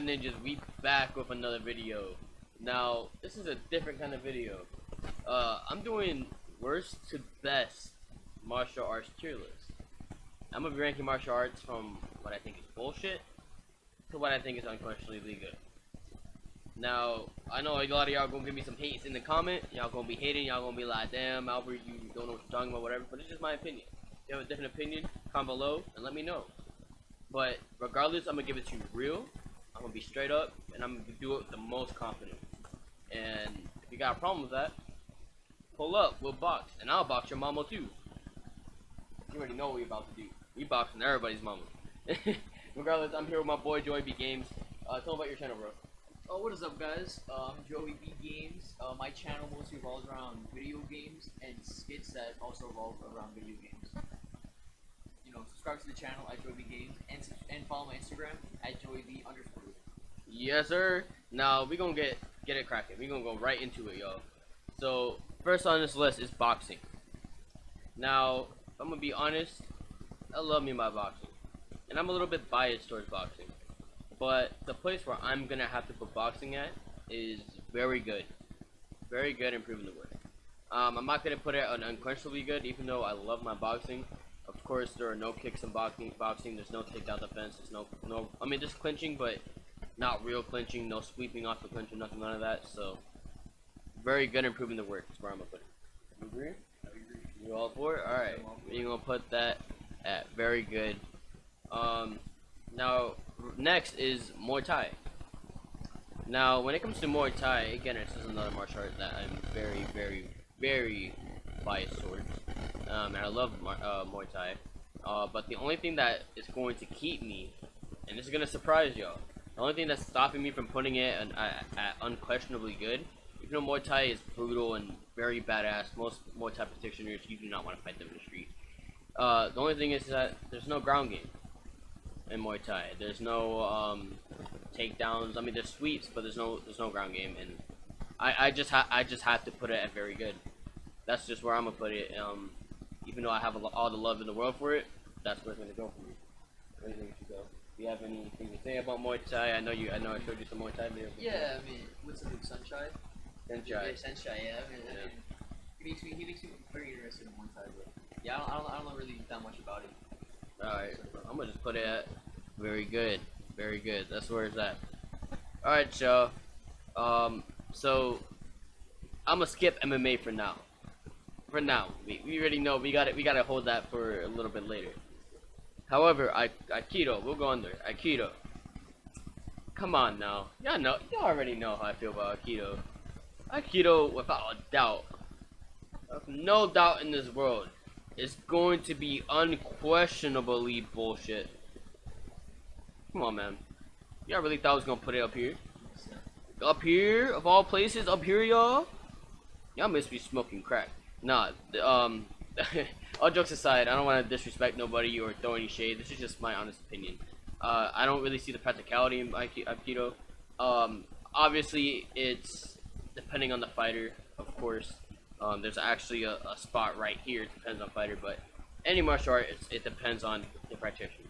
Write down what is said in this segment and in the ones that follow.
up, ninjas? We back with another video. Now, this is a different kind of video. I'm doing worst to best martial arts tier list. I'm gonna be ranking martial arts from what I think is bullshit to what I think is unquestionably good. Now, I know a lot of y'all gonna give me some hates in the comment. Y'all gonna be hating. Y'all gonna be like, "Damn, Albert, you don't know what you're talking about, whatever." But it's just my opinion. If you have a different opinion, comment below and let me know. But regardless, I'm gonna give it to you real. I'm gonna be straight up, and I'm gonna do it with the most confidence. And if you got a problem with that, pull up, we'll box, and I'll box your mama too. You already know what we're about to do. We boxing everybody's mama. Regardless, I'm here with my boy Joey B Games. Tell them about your channel, bro. Oh, what is up, guys? I'm Joey B Games. My channel mostly revolves around video games and skits that also revolve around video games. You know, subscribe to the channel at Joey B Games and follow my Instagram at JoeyB_. Yes, sir. Now we gonna get it cracking. We gonna go right into it, y'all. So first on this list is boxing. Now, if I'm gonna be honest, I love me my boxing, and I'm a little bit biased towards boxing. But the place where I'm gonna have to put boxing at is very good improving the word. I'm not gonna put it on unquestionably good, even though I love my boxing. Of course, there are no kicks in boxing. There's no takedown defense. There's no. I mean, there's clinching, but not real clinching. No sweeping off the clinch or nothing, none of that. So, very good improving the word is where I'm gonna put it. You agree? I agree. You all for it? All right. We're gonna put that at very good. Now, next is Muay Thai. Now, when it comes to Muay Thai, again, this is another martial art that I'm very biased towards. And I love Muay Thai. But the only thing that is going to keep me, and this is gonna surprise y'all, the only thing that's stopping me from putting it at unquestionably good, even though Muay Thai is brutal and very badass, most Muay Thai practitioners, you do not want to fight them in the street. The only thing is that there's no ground game in Muay Thai. There's no takedowns. I mean, there's sweeps, but there's no ground game, and I just have to put it at very good. That's just where I'm gonna put it. Even though I have all the love in the world for it, that's where it's gonna go for me. Where do you think it should go? Do you have anything to say about Muay Thai? I know I showed you some Muay Thai videos. Yeah, I mean, what's the name? Sunshine? Sunshine. Yeah, Sunshine. Yeah, I mean, he makes me very interested in Muay Thai, but yeah, I don't know really that much about it. Alright, I'm gonna just put it at very good. Very good. That's where it's at. Alright, y'all. So I'm gonna skip MMA for now. For now. We already know we gotta hold that for a little bit later. However, Aikido, we'll go under. Aikido. Come on now. Y'all already know how I feel about Aikido. Aikido, without a doubt, no doubt in this world, is going to be unquestionably bullshit. Come on, man. Y'all really thought I was gonna put it up here? Up here, of all places, up here, y'all? Y'all must be smoking crack. Nah, all jokes aside, I don't want to disrespect nobody or throw any shade. This is just my honest opinion. I don't really see the practicality in Aikido. Obviously, it's depending on the fighter, of course. There's actually a spot right here. It depends on fighter, but any martial art, it depends on the practitioner.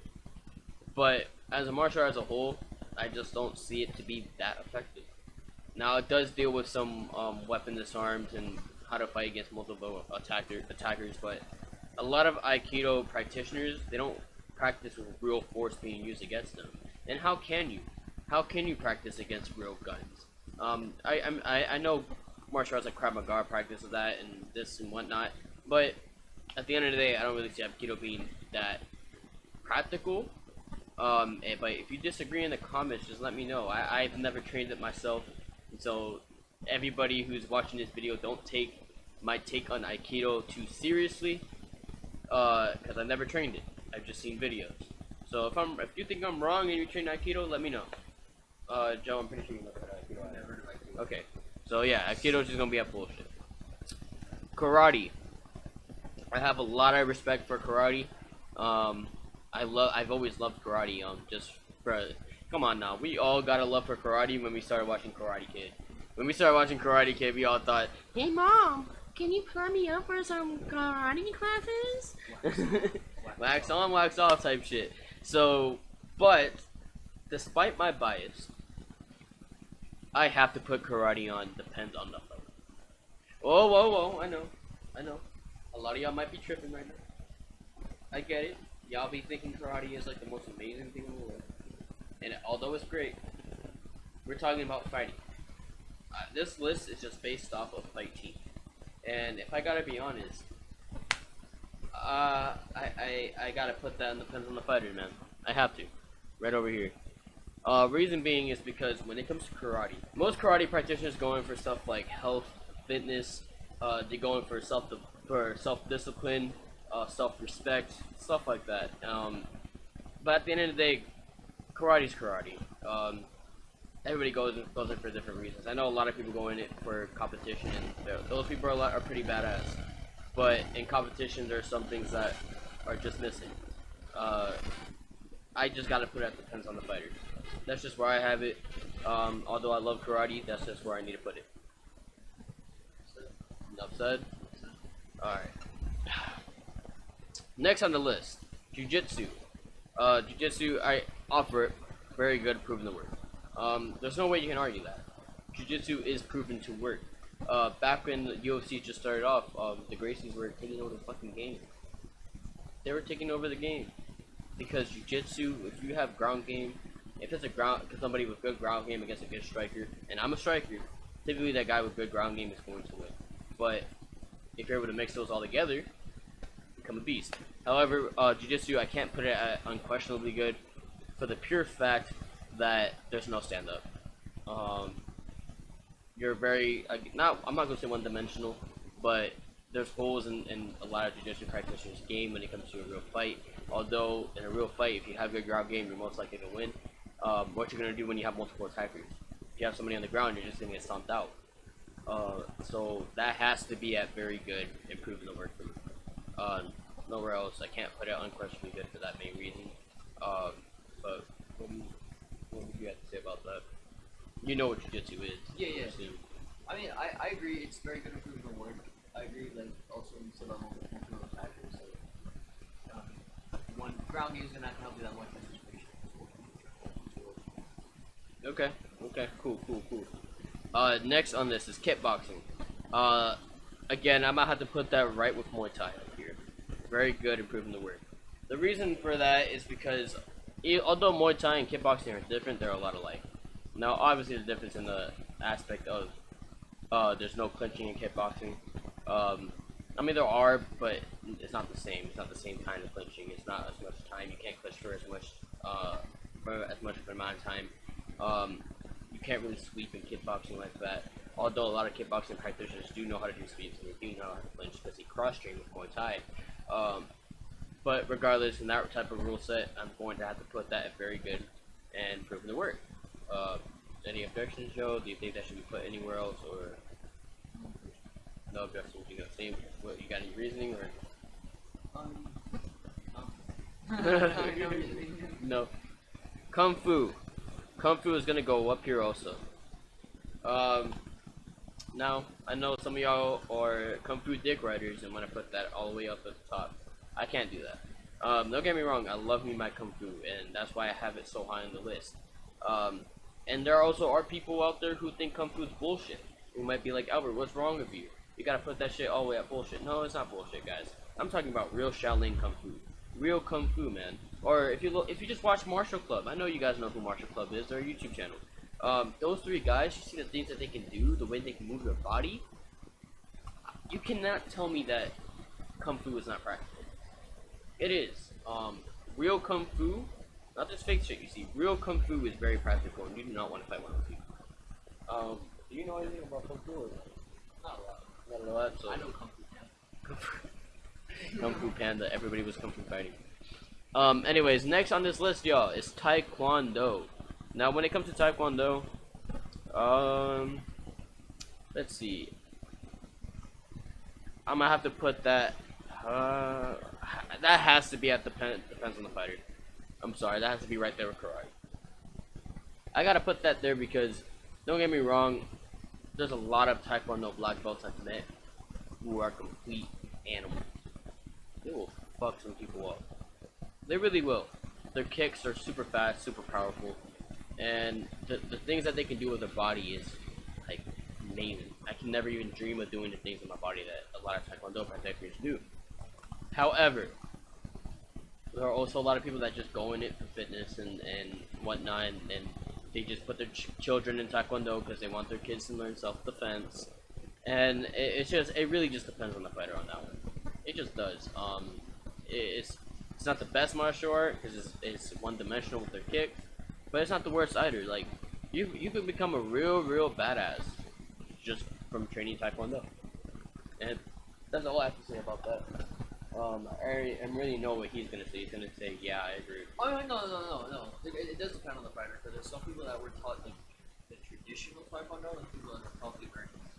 But as a martial art as a whole, I just don't see it to be that effective. Now, it does deal with some weapon disarms and how to fight against multiple attackers, but a lot of Aikido practitioners, they don't practice with real force being used against them. And how can you? How can you practice against real guns? I know martial arts like Krav Maga practice of that and this and whatnot, but at the end of the day, I don't really see Aikido being that practical. But if you disagree in the comments, just let me know. I've never trained it myself, and so everybody who's watching this video, don't take my take on Aikido too seriously, because I've never trained it. I've just seen videos. So if you think I'm wrong and you train Aikido, let me know. Joe, I'm pretty sure you know that Aikido. Never heard of Aikido. Okay, so yeah, Aikido is just gonna be a bullshit. Karate. I have a lot of respect for karate. I've always loved karate. Come on now, we all got a love for karate when we started watching Karate Kid. When we started watching Karate Kid, we all thought, "Hey mom, can you put me up for some karate classes?" Wax on, wax off type shit. So, but despite my bias, I have to put karate on. Depends on the fight. Whoa, whoa, whoa! I know. A lot of y'all might be tripping right now. I get it. Y'all be thinking karate is like the most amazing thing in the world, and although it's great, we're talking about fighting. This list is just based off of fight team, and if I gotta be honest, I gotta put that in depends on the fighter, man. I have to, right over here. Reason being is because when it comes to karate, most karate practitioners go in for stuff like health, fitness. They're going for self discipline, self respect, stuff like that. But at the end of the day, karate's karate. Everybody goes in for different reasons. I know a lot of people go in it for competition, and those people are pretty badass. But in competition, there are some things that are just missing. I just gotta put it depends on the fighter. That's just where I have it. Although I love karate, that's just where I need to put it. Enough said. Alright. Next on the list, Jiu-Jitsu. Jiu-Jitsu, I offer it. Very good, proven to work. There's no way you can argue that. Jiu-Jitsu is proven to work. Back when the UFC just started off, the Gracies were taking over the fucking game. They were taking over the game. Because Jiu-Jitsu, if you have ground game, if it's somebody with good ground game against a good striker, and I'm a striker, typically that guy with good ground game is going to win. But if you're able to mix those all together, become a beast. However, Jiu-Jitsu, I can't put it at unquestionably good for the pure fact that there's no stand-up. You're very, I'm not going to say one-dimensional, but there's holes in a lot of Jiu-Jitsu practitioners' game when it comes to a real fight. Although, in a real fight, if you have good ground game, you're most likely to win. What you're going to do when you have multiple attackers. If you have somebody on the ground, you're just going to get stomped out. So that has to be at very good and proven to work for me. Nowhere else. I can't put it unquestionably good for that main reason. But what would you have to say about that? You know what Jiu-Jitsu is. Yeah. I mean, I agree. It's very good at proven to work. I agree. Like also you said about multiple attackers. So one ground game is gonna have to help you that much. Okay, cool. Next on this is kickboxing. Again, I might have to put that right with Muay Thai up here. Very good and proven to work. The reason for that is because although Muay Thai and kickboxing are different, they're a lot alike. Now, obviously, the difference in the aspect of there's no clinching in kickboxing. I mean, there are, but it's not the same. It's not the same kind of clinching. It's not as much time. You can't clinch for as much of an amount of time. You can't really sweep in kickboxing like that. Although a lot of kickboxing practitioners do know how to do sweeps and they do know how to clinch because they cross-train with Muay Thai. But regardless, in that type of rule set, I'm going to have to put that at very good and proven to work. Any objections, Joe? Do you think that should be put anywhere else, or no objections? You know, same. What you got any reasoning or? No. Kung Fu. Kung Fu is gonna go up here also. Now I know some of y'all are Kung Fu dick riders and want to put that all the way up at the top. I can't do that. Don't get me wrong. I love me my Kung Fu, and that's why I have it so high on the list. And there also are people out there who think Kung Fu is bullshit. Who might be like, Albert, what's wrong with you? You gotta put that shit all the way at bullshit. No, it's not bullshit, guys. I'm talking about real Shaolin Kung Fu. Real Kung Fu, man. Or if you just watch Martial Club, I know you guys know who Martial Club is. They're a YouTube channel. Those three guys, you see the things that they can do, the way they can move their body. You cannot tell me that Kung Fu is not practical. It is. Real Kung Fu, not this fake shit you see. Real Kung Fu is very practical, and you do not want to fight one of those people. Do you know anything about Kung Fu or not? Not a lot. So I know Kung Fu. Kung Fu Panda. Everybody was Kung Fu fighting. Anyways, next on this list, y'all, is Taekwondo. Now, when it comes to Taekwondo, let's see. I'm gonna have to put that. That has to be at depends on the fighter. I'm sorry, that has to be right there with karate. I gotta put that there because, don't get me wrong, there's a lot of Taekwondo black belts I've met who are complete animals. They will fuck some people up. They really will. Their kicks are super fast, super powerful. and the things that they can do with their body is like amazing. I can never even dream of doing the things in my body that a lot of Taekwondo practitioners do. However, there are also a lot of people that just go in it for fitness and whatnot, and they just put their children in Taekwondo because they want their kids to learn self-defense. And it really just depends on the fighter on that one. It just does. It's not the best martial art because it's one-dimensional with their kick, but it's not the worst either. Like you could become a real badass just from training Taekwondo, and that's all I have to say about that. I really know what he's gonna say. He's gonna say, "Yeah, I agree." Oh no. It does depend on the fighter. Because there's some people that were taught like the traditional Taekwondo, and people that are taught the Americanized.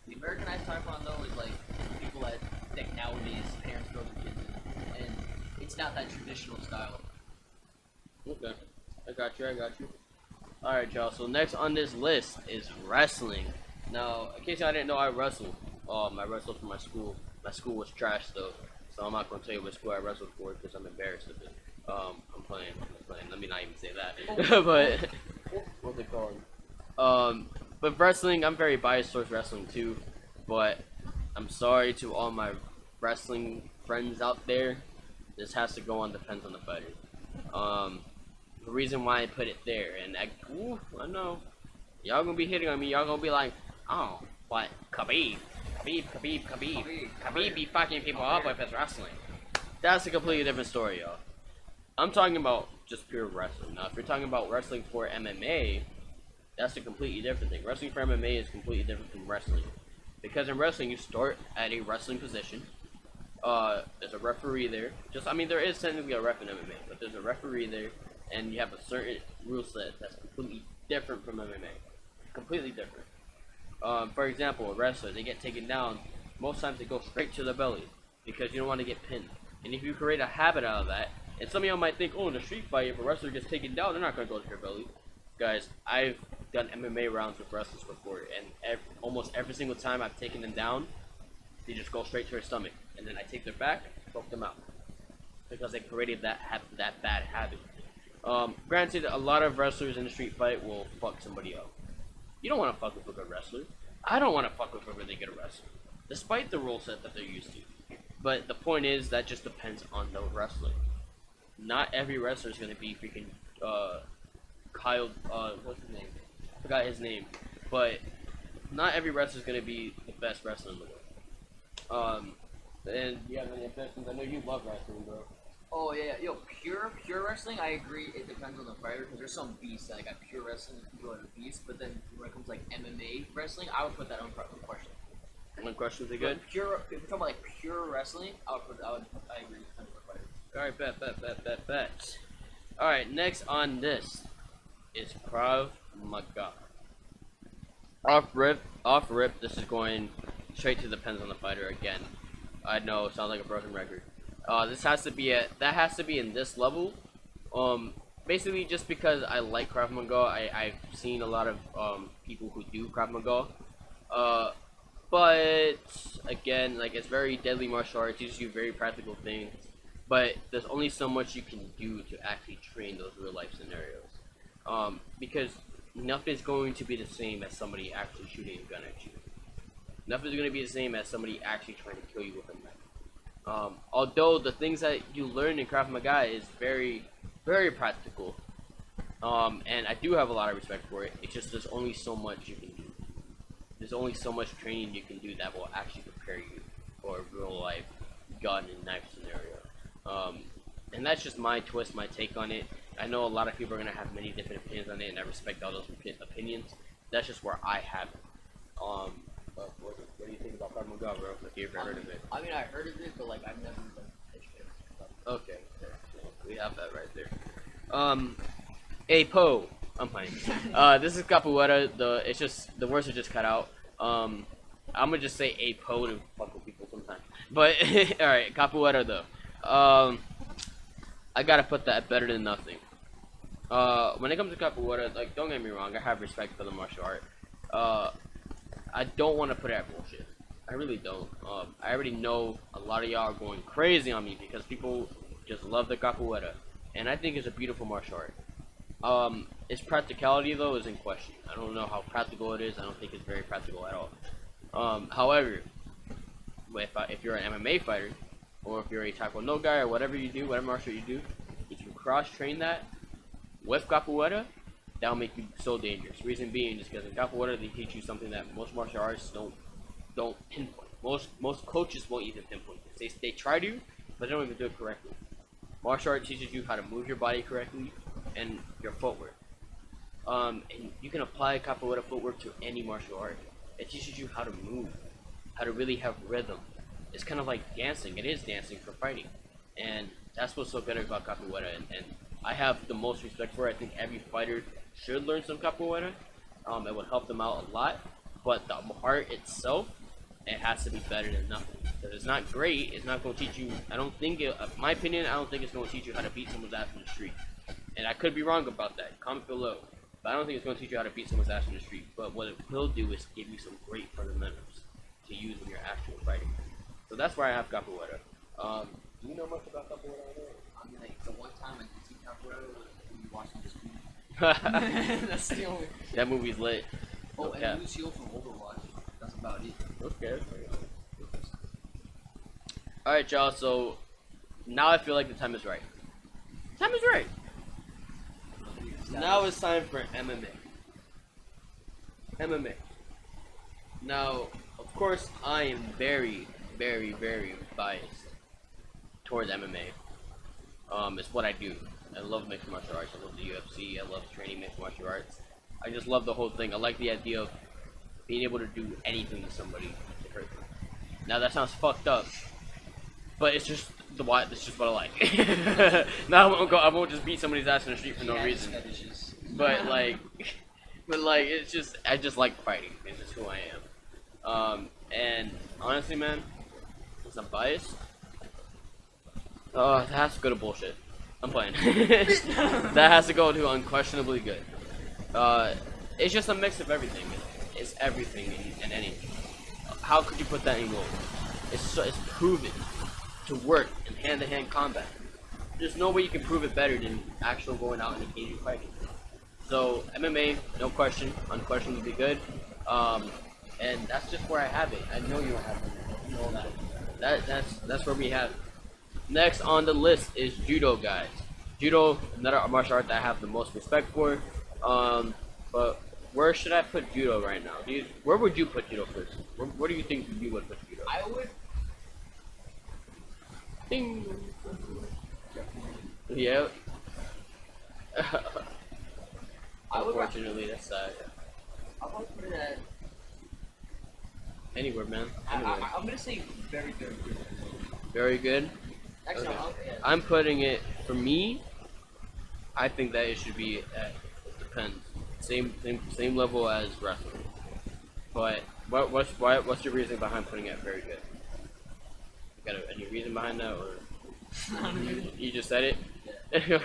The Americanized Taekwondo is like people that think nowadays parents throw their kids in, and it's not that traditional style. Okay, I got you. I got you. All right, y'all. So next on this list is wrestling. Now, in case y'all didn't know, I wrestled. I wrestled for my school. My school was trash though, so I'm not gonna tell you what school I wrestled for because I'm embarrassed of it. I'm playing. Let me not even say that. But what's it called? But wrestling, I'm very biased towards wrestling too. But I'm sorry to all my wrestling friends out there. This has to go on depends on the fighter. The reason why I put it there, and I know y'all gonna be hitting on me. Y'all gonna be like, oh, what? Khabib be fucking people up with his wrestling. That's a completely different story, y'all. I'm talking about just pure wrestling. Now, if you're talking about wrestling for MMA, that's a completely different thing. Wrestling for MMA is completely different from wrestling. Because in wrestling, you start at a wrestling position. There's a referee there. There is technically a ref in MMA, but there's a referee there, and you have a certain rule set that's completely different from MMA. Completely different. For example, a wrestler, they get taken down. Most times they go straight to the belly because you don't want to get pinned. And if you create a habit out of that, and some of y'all might think, oh, in a street fight, if a wrestler gets taken down, they're not going to go to their belly. Guys, I've done MMA rounds with wrestlers before, and almost every single time I've taken them down, they just go straight to their stomach. And then I take their back, choke them out. Because they created that bad habit. Granted, a lot of wrestlers in a street fight will fuck somebody up. You don't want to fuck with a good wrestler. I don't want to fuck with a really good wrestler, despite the rule set that they're used to. But the point is, that just depends on the wrestler. Not every wrestler is going to be freaking Kyle. What's his name? I forgot his name. But not every wrestler is going to be the best wrestler in the world. And you have any objections? I know you love wrestling, bro. Oh yeah, yo, pure wrestling. I agree. It depends on the fighter because there's some beasts that got pure wrestling and people that are beasts. But then when it comes to, like MMA wrestling, I would put that on question. Unquestionably good. If you're talking about like pure wrestling, I agree with the fighter. All right, bet. All right, next on this is Krav Maga. Off rip. This is going straight to depends on the fighter again. I know it sounds like a broken record. This has to be that has to be in this level. Basically just because I like Krav Maga. I've seen a lot of people who do Krav Maga. But again, like, it's very deadly martial arts. You just do very practical things. But there's only so much you can do to actually train those real life scenarios. Because nothing's going to be the same as somebody actually shooting a gun at you. Nothing's going to be the same as somebody actually trying to kill you with a knife. Although the things that you learn in Krav Maga is very, very practical. And I do have a lot of respect for it. It's just there's only so much you can do. There's only so much training you can do that will actually prepare you for a real life gun and knife scenario. And that's just my twist, my take on it. I know a lot of people are gonna have many different opinions on it, and I respect all those opinions. That's just where I have it. What do you think about Krav Maga, bro? If you ever heard of it? I mean, I heard of it, but like I've never done it. Okay, we have that right there. Apo. I'm playing. This is Capoeira. The words are just cut out. I'm gonna just say Apo to fuck with people sometimes. But all right, Capoeira though. I gotta put that better than nothing. When it comes to Capoeira, like, don't get me wrong, I have respect for the martial art. I don't want to put it at bullshit. I really don't. I already know a lot of y'all are going crazy on me because people just love the Capoeira, and I think it's a beautiful martial art. its practicality though is in question. I don't know how practical it is. I don't think it's very practical at all. However, if you're an MMA fighter, or if you're a Taekwondo guy, or whatever you do, whatever martial you do, if you cross train that with Capoeira, that'll make you so dangerous. Reason being is because in Capoeira they teach you something that most martial arts don't pinpoint. Most coaches won't even pinpoint this. They try to, but they don't even do it correctly. Martial art teaches you how to move your body correctly and your footwork. And you can apply Capoeira footwork to any martial art. It teaches you how to move, how to really have rhythm. It's kind of like dancing. It is dancing for fighting, and that's what's so good about Capoeira. And I have the most respect for it. I think every fighter should learn some Capoeira. It would help them out a lot. But the art itself, it has to be better than nothing. Because it's not great. It's not going to teach you. I don't think, in my opinion, I don't think it's going to teach you how to beat someone's ass in the street. And I could be wrong about that. Comment below. But I don't think it's going to teach you how to beat someone's ass in the street. But what it will do is give you some great fundamentals to use in your actual fighting. So that's why I have Capoeira. Do you know much about Capoeira? I mean, like, the one time I did see Capoeira was when we watched this movie. That's the only. That movie's lit. Oh, Okay. and Lucio from Overwatch. That's about it. Okay. Alright, y'all, so now I feel like the time is right. Time is right. Now it's time for MMA. MMA. Now, of course, I am very, very, very biased towards MMA. It's what I do. I love mixed martial arts. I love the UFC. I love training mixed martial arts. I just love the whole thing. I like the idea of being able to do anything to somebody to hurt them. Now that sounds fucked up, but it's just it's just what I like. Now I won't just beat somebody's ass in the street for no reason. But like, it's just I just like fighting. It's just who I am. And honestly, man, since I'm biased, that has to go to bullshit. I'm playing. That has to go to unquestionably good. It's just a mix of everything. It's everything and anything. How could you put that in gold? It's proven to work in hand-to-hand combat. There's no way you can prove it better than actual going out and engaging fighting. So MMA, no question, unquestionably good. And that's just where I have it. I know you don't have it. You know that. That's where we have it. Next on the list is Judo, guys. Judo, another martial art that I have the most respect for. But where should I put Judo right now? Where would you put Judo first? Where do you think you would put Judo? I would. Ding. Yeah. Unfortunately, that's sad. I would put it at. Anywhere, man. Anywhere. I'm gonna say very, very good. Very good. Actually, Okay. yeah. I'm putting it for me. I think that it should be at, it depends. Same level as wrestling. But what's your reason behind putting it very good? You got any reason behind that, or you just said it? Yeah.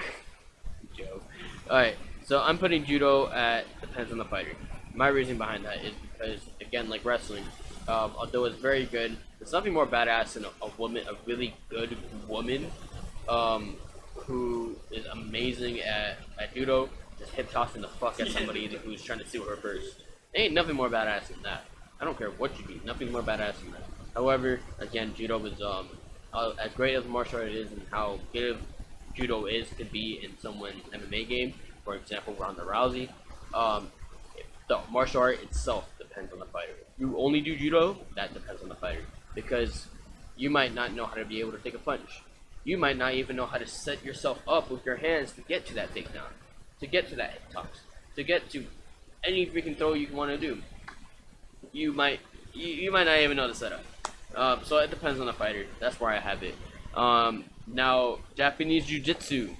Joke. All right. So I'm putting Judo at depends on the fighter. My reason behind that is because, again, like wrestling, although it's very good, there's nothing more badass than a woman, a really good woman, who is amazing at Judo, just hip tossing the fuck at somebody who's trying to steal her first. There ain't nothing more badass than that. I don't care what you do, nothing more badass than that. However, again, Judo is as great as a martial art it is, and how good Judo is to be in someone's MMA game. For example, Ronda Rousey. The martial art itself depends on the fighter. If you only do Judo, that depends on the fighter. Because you might not know how to be able to take a punch. You might not even know how to set yourself up with your hands to get to that takedown. To get to that hip toss. To get to any freaking throw you want to do. You might not even know the setup. So it depends on the fighter. That's where I have it. Now, Japanese Jiu-Jitsu.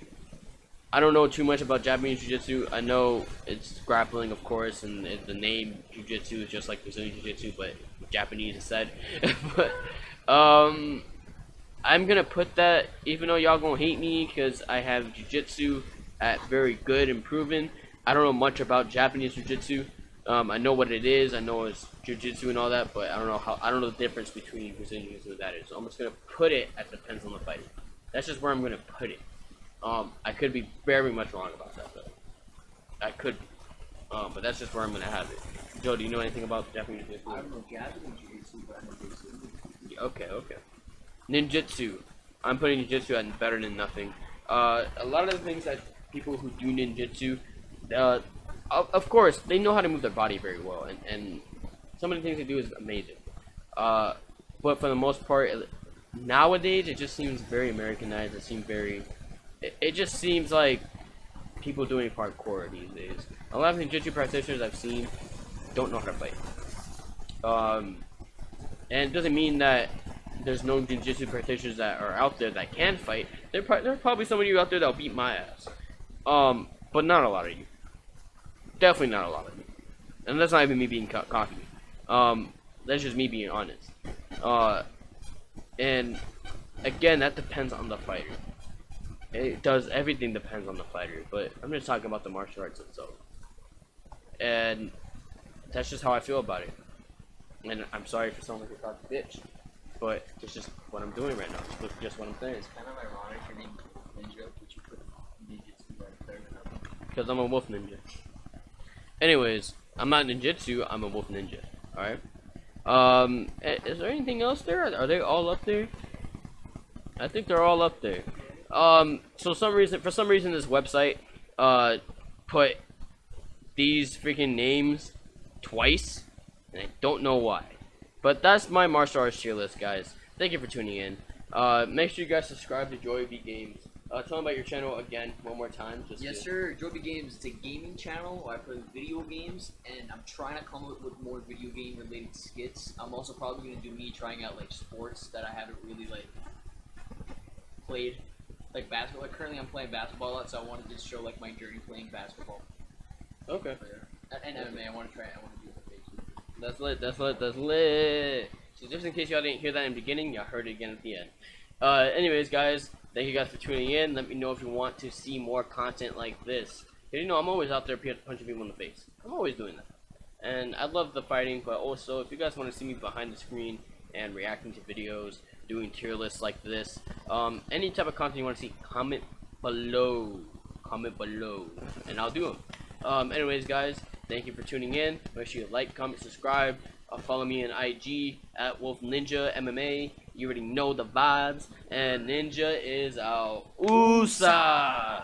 I don't know too much about Japanese Jiu-Jitsu. I know it's grappling, of course, and the name Jiu-Jitsu is just like Brazilian Jiu-Jitsu, but Japanese instead. But I'm gonna put that, even though y'all gonna hate me, because I have Jiu-Jitsu at very good and proven. I don't know much about Japanese Jiu-Jitsu. I know what it is. I know it's Jiu-Jitsu and all that, but I don't know the difference between Brazilian Jiu-Jitsu and that is. So I'm just gonna put it at depends on the fighter. That's just where I'm gonna put it. I could be very much wrong about that though. I could, but that's just where I'm gonna have it. Joe, do you know anything about Japanese I jiu-jitsu? don't know Japanese jiu-jitsu, but I know jiu-jitsu. Yeah, okay, okay. Ninjutsu. I'm putting ninjutsu at better than nothing. A lot of the things that people who do ninjutsu, uh, of course, they know how to move their body very well, and some of the things they do is amazing. Uh, but for the most part, nowadays it just seems very Americanized. It seems very. It just seems like people doing parkour these days. A lot of ninjutsu practitioners I've seen don't know how to fight. Um, and it doesn't mean that there's no ninjutsu practitioners that are out there that can fight. There are probably some of you out there that'll beat my ass. But not a lot of you. Definitely not a lot of you. And that's not even me being cocky. That's just me being honest. And again, that depends on the fighter. It does, everything depends on the fighter. But I'm just talking about the martial arts itself. And that's just how I feel about it. And I'm sorry for someone like a cocky bitch. But it's just what I'm doing right now. It's just what I'm saying. It's kind of ironic your name Ninja, but you put ninjutsu right there. Because I'm a wolf ninja. Anyways, I'm not ninjutsu, I'm a wolf ninja. Alright? Is there anything else there? Are they all up there? I think they're all up there. So for some reason this website, put these freaking names twice, and I don't know why. But that's my martial arts tier list, guys. Thank you for tuning in. Make sure you guys subscribe to Joey V Games. Tell them about your channel again, one more time. Yes, sir. Joby Games. It's a gaming channel where I play video games, and I'm trying to come up with more video game related skits. I'm also probably gonna do me trying out like sports that I haven't really like played, like basketball. Like currently, I'm playing basketball a lot, so I wanted to just show like my journey playing basketball. Okay. And MMA. I want to try. I want to do MMA. That's lit, that's lit, that's lit. So just in case y'all didn't hear that in the beginning, y'all heard it again at the end. Anyways, guys, thank you guys for tuning in. Let me know if you want to see more content like this. You know, I'm always out there punching people in the face. I'm always doing that. And I love the fighting, but also, if you guys want to see me behind the screen and reacting to videos, doing tier lists like this, any type of content you want to see, comment below. Comment below, and I'll do them. Anyways, guys, thank you for tuning in. Make sure you like, comment, subscribe. Follow me on IG at Wolfninjamma. You already know the vibes. And Ninja is out. USA!